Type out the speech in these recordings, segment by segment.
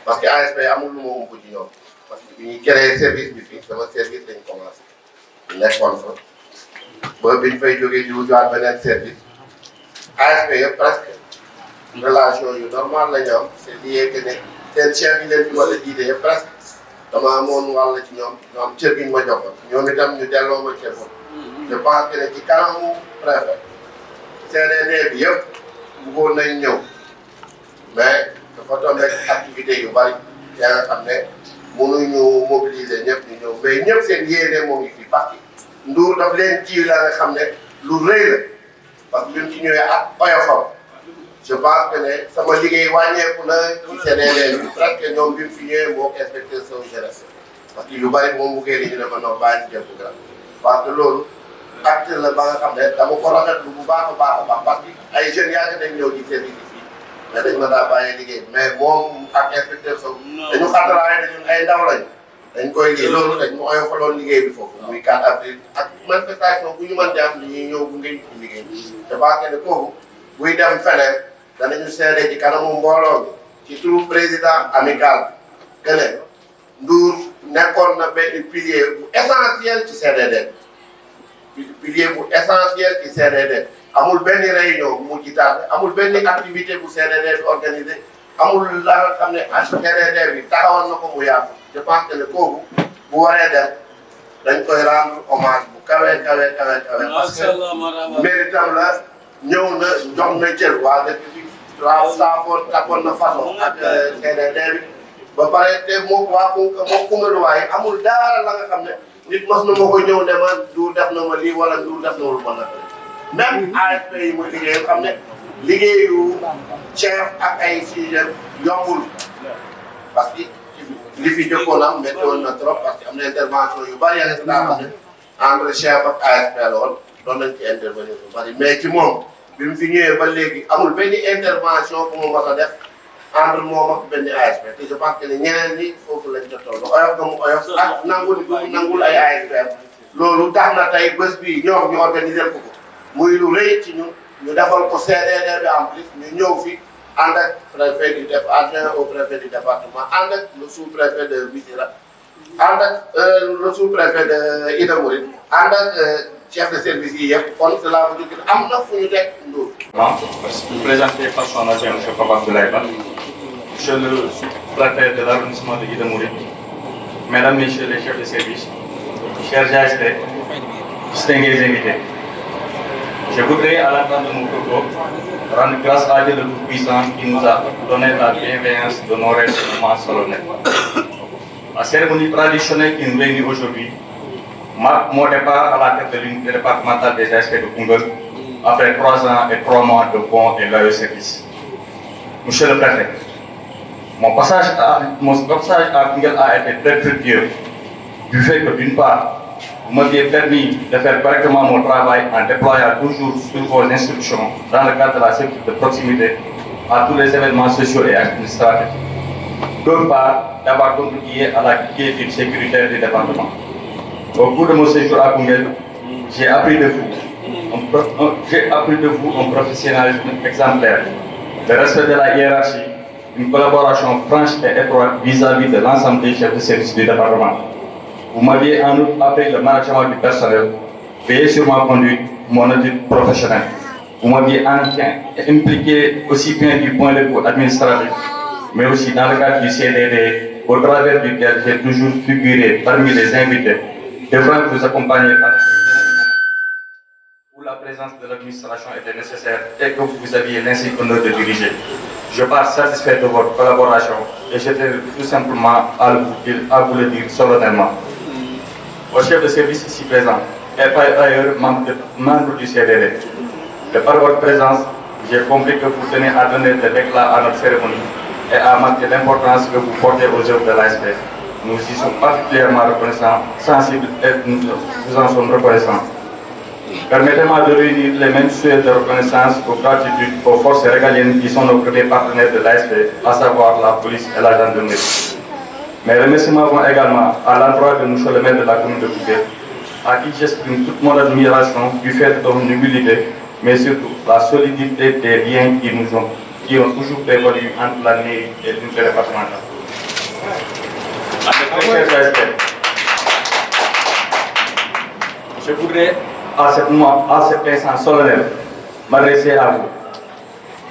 parce que ASP amul lu ma ump ci ñoom parce que bi ñuy créé service bi fii sama service lañ commencé nekkoon fa ba biñ fay jógee di wutiwaat beneen service ASP yëpp presque relation yu normal la ñu am c'est lié que ne seen chef yi leen fi wala jiite yëpp presque dama amoon wàll ci ñoom ñoom cër gi ñu ma joxoon ñoom itam ñu delloo ma cër boobu je pense que ne ci kanamu préfet CDD bi yëpp bëggoon nañ ñëw mais dafa tombé activité yu bari yaa nga xam ne mënuñu mobiliser ñëpp ñu ñëw mais ñëpp seen yéene moo ngi fi parce que Ndour daf leen ji la nga xam ne lu rëy la parce que bi mu ci ñëwee ak oyofam je pense que ne sama liggéey wàññeeku na ci CDD bi presque ñoom bi mu fi ñëwee moo inspecteur soo jeunesse parce que yu bari moom buggee li ñu ne ma non bàyyi ci jël bu grand parce que loolu acte la ba nga xam ne dama ko rafetlu bu baax a baax a baax parce que ay jeunes yàgg nañ ñëw ci service fii mais dañ ma daa bàyyee liggéey mais moom ak inspecteur Sow dañu xataraaye dañu ay ndaw lañ dañ koy liggéey loolu dañ mu oyofaloon liggéey bi foofu muy 4 avril ak manifestation bu ñu mën di am ni ñuy ñëw bu ngay ci liggéey te baax ne kooku buy dem feneen danañu seede ci kanamu mbooloo bi ci turu président amical que ne Ndour nekkoon na benn pilier bu essentiel ci CDD pilier bu essentiel ci CDD amul benn réunion bu mu ci tardé amul benn activité bu CDD bi organisé amul la nga xam ne CDD bi taxawal na ko mu yaatu je pense que ne kooku bu waree dem dañ koy rendre hommage bu kawe parce que méritam la ñëw na jox na cër waa dëkk bi waaw saafoon takkoon na façon ak CDD bi ba pare te moo waa moo kumaluwaay amul dara la nga xam ne nit mos na ma ko ñëw ne ma Ndour def na ma lii wala Ndour def na lu ma nag même ASP yi mu liggéey xam ne liggéeyu chef ak ay sujet yombul parce que li fi jëkkoon am métti woon na trop parce que am na intervention yu bari yaa ngi daa xam ne entre chef ak ASP la woon doon nañ ci intervenir bu bari mais ci moom bi mu fi ñëwee ba léegi amul benn intervention bu mu mos a def entre moom ak benn ASP te je pense que ne ñeneen ñi foofu lañ ca toll oyof nga mu oyof ak nangul bu nangul ay ASP loolu tax na tey bés bi ñoom ñu organiser ko muy lu rëy ci ñun ñu defal ko CDD bi en plus ñu ñëw fi ànd ak préfet du adjoint au préfet du département ànd ak le sous-préfet de Missirah ànd ak le sous-préfet de Ida Mouride ànd ak chef de service yi yëpp kon cela veut dire que am na fu ñu teg Ndour. Présenté par son adjoint M. Papa Abdoulaye Ba, monsieur le préfet de l'arrondissement de Ida Mouride, mesdames, messieurs les chefs de service, chers ASP, distingués invités. Je voudrais, à l'entente de mon propos, rendre grâce à Dieu le Tout-Puissant qui nous a donné la bienveillance d'honorer ce moment solennel. La cérémonie traditionnelle qui nous réunit aujourd'hui marque mon départ à la tête de l'unité départementale des ASP de Koungheul après 3 ans et 3 mois de bons et loyaux services. Monsieur le préfet, mon passage à Koungheul a été très fructueux du fait que, d'une part, vous m'aviez permis de faire correctement mon travail en déployant toujours sur vos instructions dans le cadre de la sécurité de proximité à tous les événements sociaux et administratifs. D'autre part, d'avoir contribué à la quiétude sécuritaire du département. Au cours de mon séjour à Koungheul, j'ai appris de vous un professionnalisme exemplaire, le respect de la hiérarchie, une collaboration franche et étroite vis-à-vis de l'ensemble des chefs de service du département. Vous m'aviez en outre appris le management du personnel, veillé sur ma conduite, mon étude professionnelle. Vous m'aviez impliqué aussi bien du point de vue administratif, mais aussi dans le cadre du CDD, au travers duquel j'ai toujours figuré parmi les invités, devant vous accompagner par où la présence de l'administration était nécessaire et que vous aviez l'ainsi honneur de diriger. Je pars satisfait de votre collaboration et j'étais tout simplement à vous le dire solennellement. Au chef de service ici présent et par ailleurs membre du CDD, de par votre présence, j'ai compris que vous tenez à donner des déclats à notre cérémonie et à marquer l'importance que vous portez aux œuvres de l'ASP. Nous y sommes particulièrement reconnaissants, sensibles et nous vous en sommes reconnaissants. Permettez-moi de réunir les mêmes souhaits de reconnaissance aux gratitude aux forces régaliennes qui sont nos premiers partenaires de l'ASP, à savoir la police et la gendarmerie. Mes remerciements vont également à l'endroit de monsieur le maire de la commune de Koungheul, à qui j'exprime toute mon admiration du fait de son humilité, mais surtout la solidité des liens qui ont toujours prévalu entre la mairie et l'unité départementale. très chers ASP, je voudrais à cet instant solennel m'adresser à vous.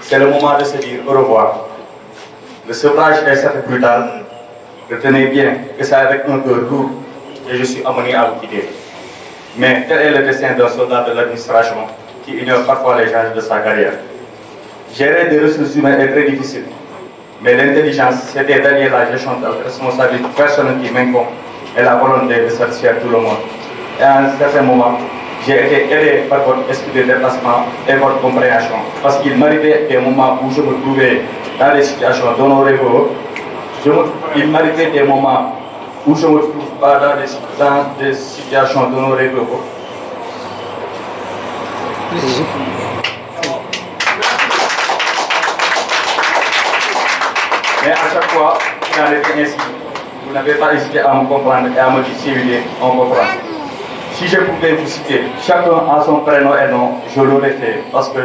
C'est le moment de se dire au revoir. Le sevrage est certes brutal. Retenez bien que c'est avec un cœur lourd que je suis amené à vous quitter. Mais tel est le destin d'un soldat de l'administration qui ignore parfois les enjeux de sa carrière. Gérer des ressources humaines est très difficile, mais l'intelligence, c'est d'allier la gestion de la responsabilité personnelle qui m'incombe et la volonté de satisfaire tout le monde. Et à un certain moment, j'ai été aidé par votre esprit de déplacement et votre compréhension, parce qu'il m'arrivait des moments où je me trouvais dans des situations d'honorable. Il m'arrivait des moments où je ne me trouve pas dans des situations d'honorable. Mais à chaque fois, il en était ainsi. Vous n'avez pas hésité à me comprendre et à me dire si on comprend. Si je pouvais vous citer, chacun a son prénom et nom, je l'aurais fait parce que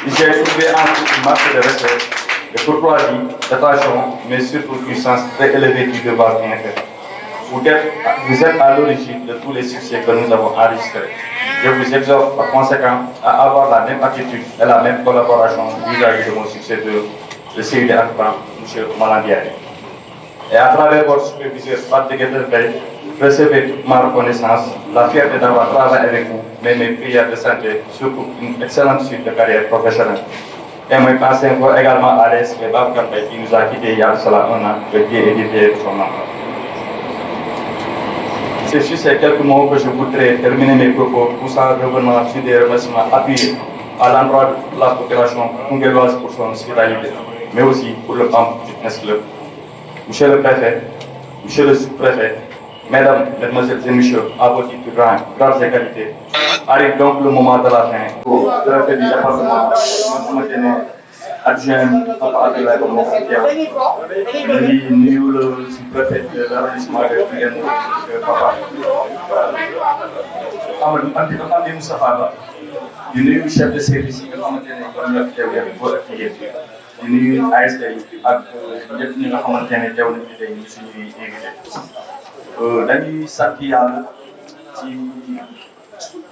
j'ai trouvé en vous une marque de respect, de courtoisie, d'attention, mais surtout du sens très élevé du devoir bien fait. Vous êtes à l'origine de tous les succès que nous avons enregistrés. Je vous exhorte par conséquent à avoir la même attitude et la même collaboration vis-à-vis de mon successeur, le CID Akban, M. Malandiaye. Et à travers votre superviseur, Patrick Guettelbey, recevez toute ma reconnaissance, la fierté d'avoir travaillé avec vous, mais mes prières de santé, surtout une excellente suite de carrière professionnelle. Et moi, pensez également à l'ASP Babacar Mbaye qui nous a quittés il y a cela un an, le Dieu et Dieu de son nom. C'est sur ces quelques mots que je voudrais terminer mes propos, tout en revenant sur des remerciements appuyés à l'endroit de la population congolaise pour son hospitalité, mais aussi pour le PAM Fitness Club. Monsieur le préfet, monsieur le sous-préfet, mesdames, mesdemoiselles et messieurs, à vos titres grandes égalités, arrive donc le moment de la fin. Pour le préfet du département, adjoint Papa Abdoulaye di nuyu le sous-préfet de l'arrondissement de Pikine Papa Amady Moustapha Ba di nuyu chef de service yi nga xamante ne ñoom ñoo fi teew yëpp góor ak jigéen di nuyu ASP yi ak ñëpp ñi nga xamante ne teew nañu tey ñu suñuy invité dañuy sant yàlla ci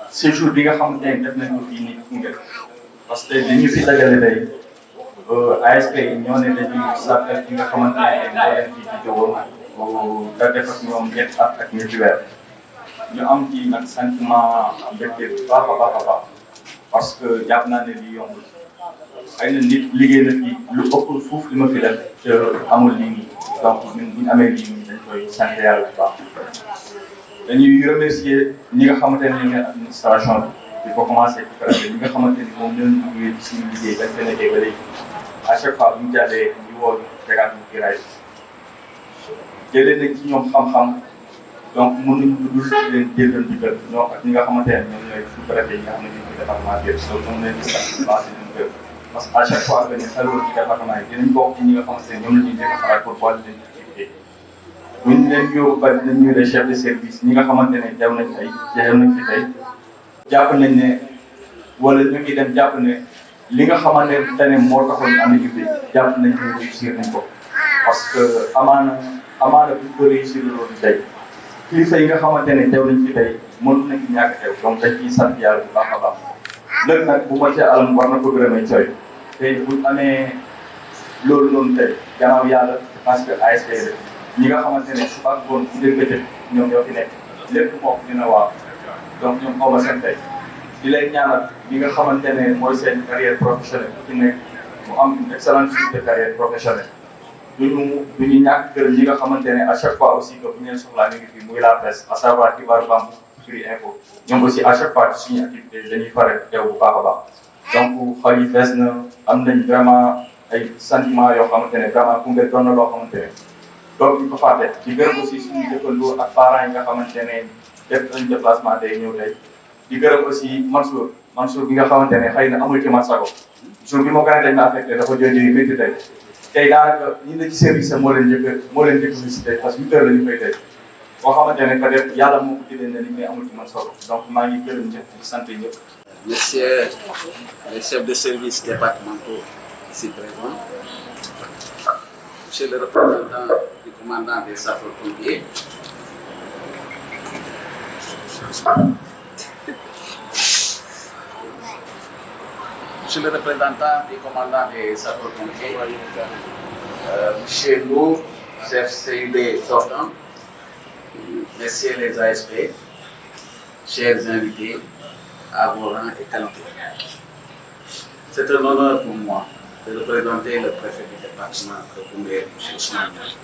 séjour bi nga xamante ne def nañ ko fii nii Koungheul parce que dañu fi dajale tey ASP yi ñoo ne dañuy sàkkal ki nga xamante ne moo leen fi jiite woon da def ak ñoom ñetti at ak ñetti weer ñu am ci nag sentiment mbégte bu baax a baax a baax parce que jàpp naa ne lii yombul xëy na nit liggéey na fi lu ëpp fuuf li ma fi def te amul lii nii donc ñun bu ñu amee lii nii dañ koy sant yàlla bu baax dañuy remercier ñi nga xamante ne ñooy administration bi di ko commencé ci préfet ñi nga xamante ni moom ñoo ñu liggéey ci suñu liggéey dañ ko nekkee ba léegi à chaque fois bu ñu jàllee ñu woo ñu tegaat ñu kiraay jëlee nañ ci ñoom xam-xam donc mënuñ dul leen jëlal ndigal ñoo ak ñi nga xamante ne ñoom ñooy sous-préfet yi nga xam ne ñu ngi département bi yëpp donc ñoom leen di sant base leen gërëm parce que à chaque fois que ñu xelul ci département yi dinañ bokk ci ñi nga xamante ne ñoom la ñuy nekk xalaat pour boole leen ci liggéey bu ñu leen yóbbu ba dinañ ñu les chefs de service ñi nga xamante ne teew nañ tey teew nañ fi tey jàpp nañ ne wala ñu ngi dem jàpp ne li nga xamante ne moo taxoon ñu am équipe jàpp nañ ne réussir nañ ko parce que amaana bu ñu ko réussir loolu tey kilifa yi nga xamante ne teew nañ fi tey mënu nañ ci ñàkk teew donc dañ ciy sant yàlla bu baax a baax léegi nag bu ma ci alam war na ko gërëmee cooy tey buñ amee loolu noonu tey gannaaw yàlla parce que ASP la ñi nga xamante ne suba ak ngoon ci dëgg ñoom ñoo fi nekk lépp moom dina waaw donc ñoom xaw ma seen tey di lay ñaanal ñi nga xamante ne mooy seen carrière professionnelle ci nekk mu am une excellente suite de carrière professionnelle duñu ñàkk gërëm ñi nga xamante ne à chaque fois aussi que bu ñu leen soxlaa ñu ngi fi muy la presse à savoir Xibaar Bambouck Firi Info ñoom aussi à chaque fois suñu activité dañuy faral teew bu baax a baax donc xol yi fees na am nañ vraiment ay sentiments yoo xamante ne vraiment Koungheul doon na loo xamante ne donc ñu ko fàtte di gërëm aussi suñu dëkkandoo ak parents yi nga xamante ne def nañ déplacement tey ñëw tey di gërëm aussi Mansour bi nga xamante ne xëy na amul ci man sago jour bi moo gën a dañ ma affecté dafa jooju métti tey tey daanaka ñi ne ci service moo leen njëkk visité parce que 8 heures la ñu koy tey boo xamante ne peut-être yàlla moo ko jëlee ne li may amul ci man solo donc maa ngi gërëm ñëpp di sant ñëpp. Messieurs les chefs de service départementaux ici présents, Monsieur le représentant du commandant des sapeurs-pompiers, Monsieur le représentant du commandant des sapeurs-pompiers, Monsieur Lourd, chef CID sortant, messieurs les ASP, chers invités, à vos rangs et qualités. C'est un honneur pour moi de représenter le préfet du département de Koungheul, M. Ousmane Diagne,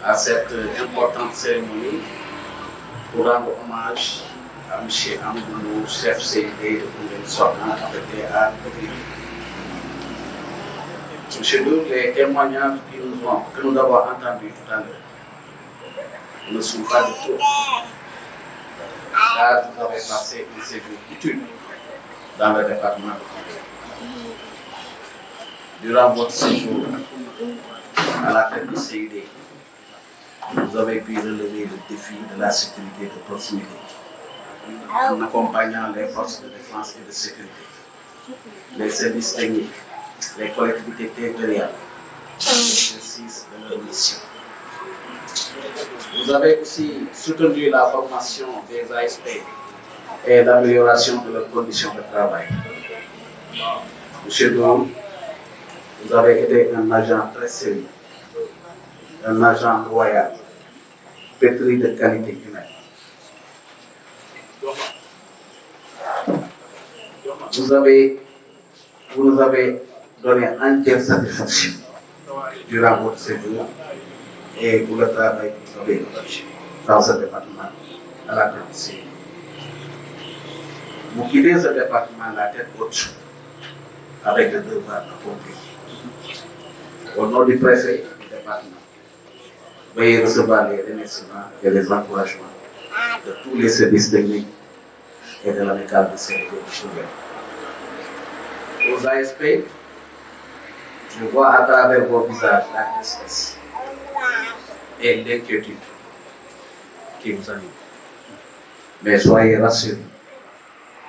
à cette importante cérémonie pour rendre hommage à M. Amadou, chef CID de Koungheul sortant, affecté à Koungheul. M. Lourd, les témoignages que nous avons entendus tout à l'heure ne sont pas de trop, car vous avez passé un séjour utile dans le département de Koungheul. Durant votre séjour à la tête du CID, vous avez pu relever le défi de la sécurité de proximité en accompagnant les forces de défense et de sécurité, les services techniques, les collectivités territoriales, l'exercice de leur mission. Vous avez aussi soutenu la formation des ASP et l'amélioration de leurs conditions de travail. Monsieur Dou, vous avez été un agent très sérieux, un agent loyal, pétri de qualité humaine. Vous nous avez donné entière satisfaction durant votre séjour et pour le travail que vous avez effectué dans ce département à la tête du CID. Vous quittez ce département à la tête haute avec le devoir accompli. Au nom du préfet du département, veuillez recevoir les remerciements et les encouragements de tous les services techniques et de l'amicale de sécurité de Koungheul. Aux ASP, je vois à travers vos visages la tristesse et l'inquiétude qui vous animent. Mais soyez rassurés,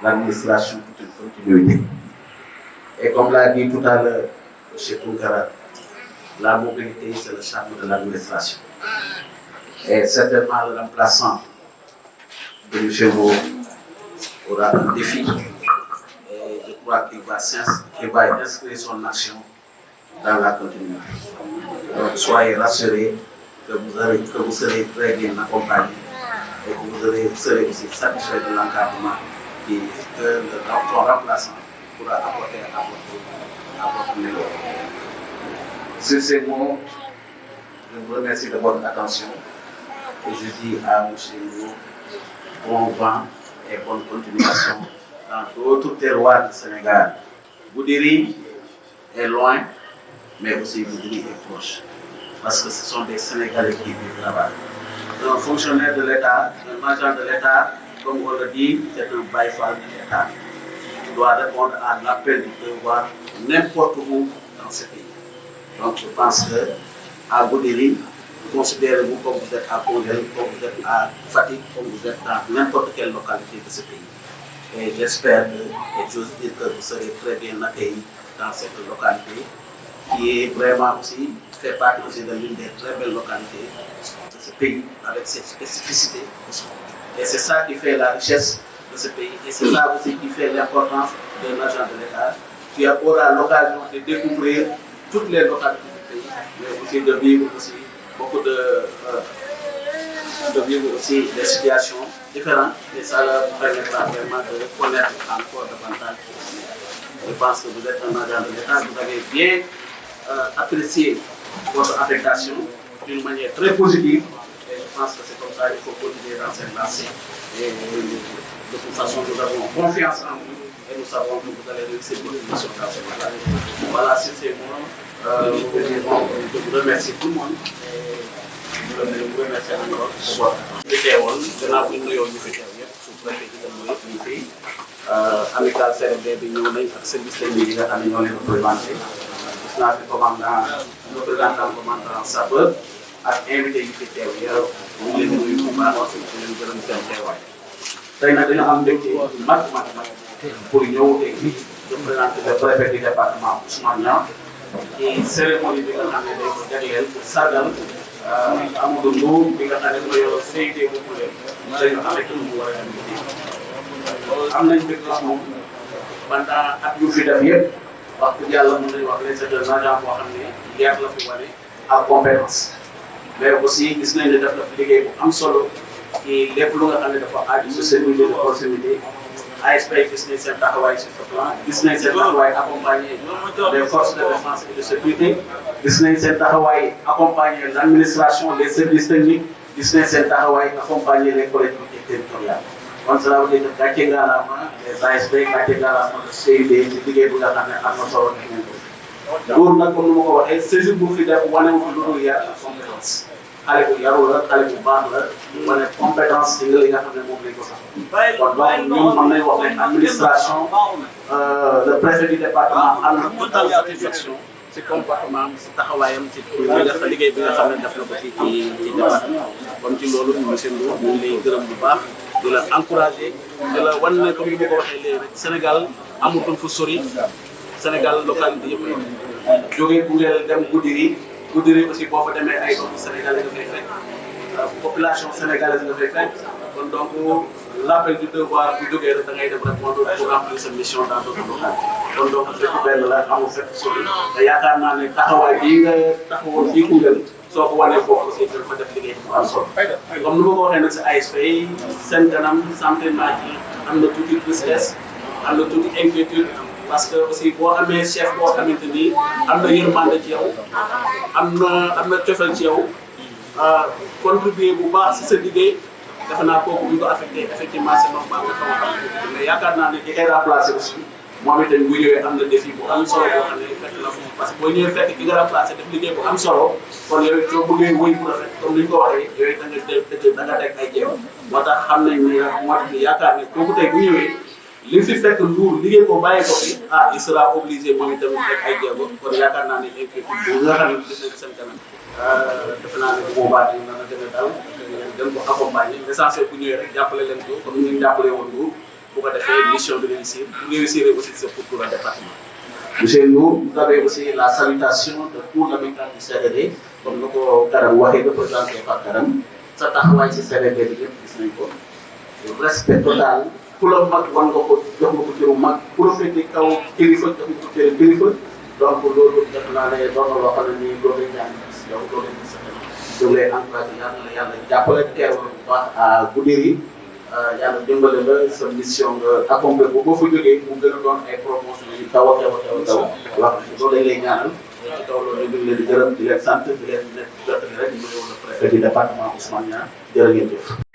l'administration est une continuité. Et comme l'a dit tout à l'heure M. Tounkara, la mobilité, c'est le charme de l'administration. Et certainement, le remplaçant de M. Mo aura un défi. Et je crois qu'il va inscrire son action dans la continuité. Donc, soyez rassurés que vous serez très bien accompagnés et que vous serez aussi satisfaits de l'encadrement que ton remplaçant pourra apporter à votre niveau. Sur ces mots, je vous remercie de votre attention et je dis à M. Mo bon vent et bonne continuation dans d'autres terroirs du Sénégal. Goudiri est loin, mais aussi Goudiri est proche. Parce que ce sont des Sénégalais qui vivent là-bas. Un fonctionnaire de l'État, un agent de l'État, comme on le dit, c'est un baïfal de l'État. Il doit répondre à l'appel du devoir n'importe où dans ce pays. Donc je pense qu'à Goudiri, considérez-vous comme vous êtes à Koungheul, comme vous êtes à Fatick, comme vous êtes dans n'importe quelle localité de ce pays. Et j'espère et j'ose dire que vous serez très bien accueillis dans cette localité, qui est vraiment aussi, fait partie aussi de l'une des très belles localités de ce pays, avec ses spécificités. Et c'est ça qui fait la richesse de ce pays, et c'est ça aussi qui fait l'importance d'un agent de l'État, qui aura l'occasion de découvrir toutes les localités du pays, mais aussi de vivre aussi beaucoup de vivre aussi des situations différentes, et ça leur permettra vraiment de connaître encore davantage. Je pense que vous êtes un agent de l'État, vous avez bien apprécié votre affectation d'une manière très positive, et je pense que c'est comme ça qu'il faut continuer dans cette lancée. Et de toute façon, nous avons confiance en vous et nous savons que vous allez réussir votre mission dans cette localité. Voilà, sur ces mots, je vous remercie tout le monde. Vous remercie encore pour votre teewoon gannaaw bi ñu nuyoo ñu fi teew yëpp su préfet ci dem yëpp ñu fi amical CRD bi ñëw nañ ak service technique yi nga xam ne ñoo leen représenté gis naa fi commandant commandant sapeur ak invité yi fi teew yëpp ñu ngi leen di nuyu bu baax di leen gërëm seen teewaay. Tey nag dañu am mbégte mag pour ñëw tey représenté le préfet du département Ousmane Niang ci cérémonie bi nga xam ne dañ ko jagleel pour sargal Amadou Ndour bi nga xam ne mooy yor CID bu Koulé dañu avec mu war a am nañ mbir moom pendant at yu fi def yëpp wax dëgg yàlla mën nañu wax ne c'est un agent boo xam ne yar la fi wane ak compétence mais aussi gis nañ ne daf la fi liggéey bu am solo ci lépp lu nga xam ne dafa aaju si sécurité de proximité ASP gis nañ seen taxawaay sur ce plan gis nañ seen taxawaay accompagner les forces de défense et de sécurité gis nañ seen taxawaay accompagner l'administration les services techniques gis nañ seen taxawaay accompagner les collectivités territoriales kon cela veut dire que gàcce ngalaama les ASP gàcce ngalaama CID ci liggéey bu nga xam ne am na solo ci ñun. Ndour nag comme ni ma ko waxee saisir bu fi def wane wu lu dul yar ak compétence xale bu yaru la xale bu baax la wane compétence ci li nga xam ne moom lañ ko sax kon donc ñun mën nañ wax ne administration le préfet du département am na totale satisfaction ci comportement ci taxawaayam ci liggéey bi nga xam ne def na ko ci département kon ci loolu monsieur Ndour ñu ngi lay gërëm bu baax di la encouragé di la wan ne comme ni ma ko waxee léegi rek Sénégal amutul fu sori Sénégal localité yëpp jógee Koungheul dem Goudiri aussi boo fa demee ay doomu sénégalais nga fay fekk population sénégalaise nga fay fekk kon donc l'appel du devoir bu jógee rek da ngay dem répondre pour remplir sa mission dans d'autres localités kon donc fekk benn la amul fekk sori te yaakaar naa ne taxawaay bii nga taxawoon fii Koungheul soo ko wanee foofu aussi dafa def liggéey bu am solo comme ni ma ko waxee nag si ASP seen kanam santé naa ci am na tuuti tristesse am na tuuti inquiétude parce que aussi boo amee chef boo xamante ni am na yërmande ci yow am na cofeel ci yow contribuer bu baax si sa liggéey defe naa kooku bu ñu ko affecté effectivement c'est normal nga xaw a xam mais yaakaar naa ne ki koy remplacé aussi moom itam bu ñëwee am na défi bu am solo boo xam ne fekk na parce que boo ñëwee fekk ki nga remplacé def liggéey bu am solo kon yow it soo bëggee wëy bu rafet comme ni ñu ko waxee yow it da nga teg ay jéem moo tax xam nañ ne moo tax yaakaar ne kooku tey bu ñëwee li fi fekk Ndour liggéey ko bàyyi ko fi il sera obligé moom itam rek ay jéego kon yaakaar naa ne inquiétude bu nga xam ne gis nañ seen kanam defe naa ne bu boobaa dina la gën a dal dem ko accompagner l'essentiel bu ñëwee rek jàppale leen ko comme ni ñu jàppalee woon Ndour bu ko defee mission bi réussir bu réussir aussi c'est pour tout le département. Monsieur Ndour vous avez aussi la salutation de tout l'habitat du CDD comme ni ko Karam waxee représenté par Karam sa taxawaay ci CDD bi yëpp gis nañ ko respect total. ku la mag wan nga ko jox nga ko cëru mag ku la féete kaw kilifa jox nga ko cëru kilifa donc loolu def naa ne doon na loo xam ne nii loolu lañ daan gis yow loolu lañ gis sa kanam ñu ngi lay encouragé yàlla na yàlla jàppale teewal bu baax à Goudiri yàlla dimbale la sa mission nga accompagné ko boo fa jógee mu gën a doon ay promotion yu taw a wax loolu lañ lay ñaanal ci kaw loolu ñu ngi leen di gërëm di leen sant di leen nekk jot rek mu ñëw le préfet du département Ousmane Niang jërë ngeen jëf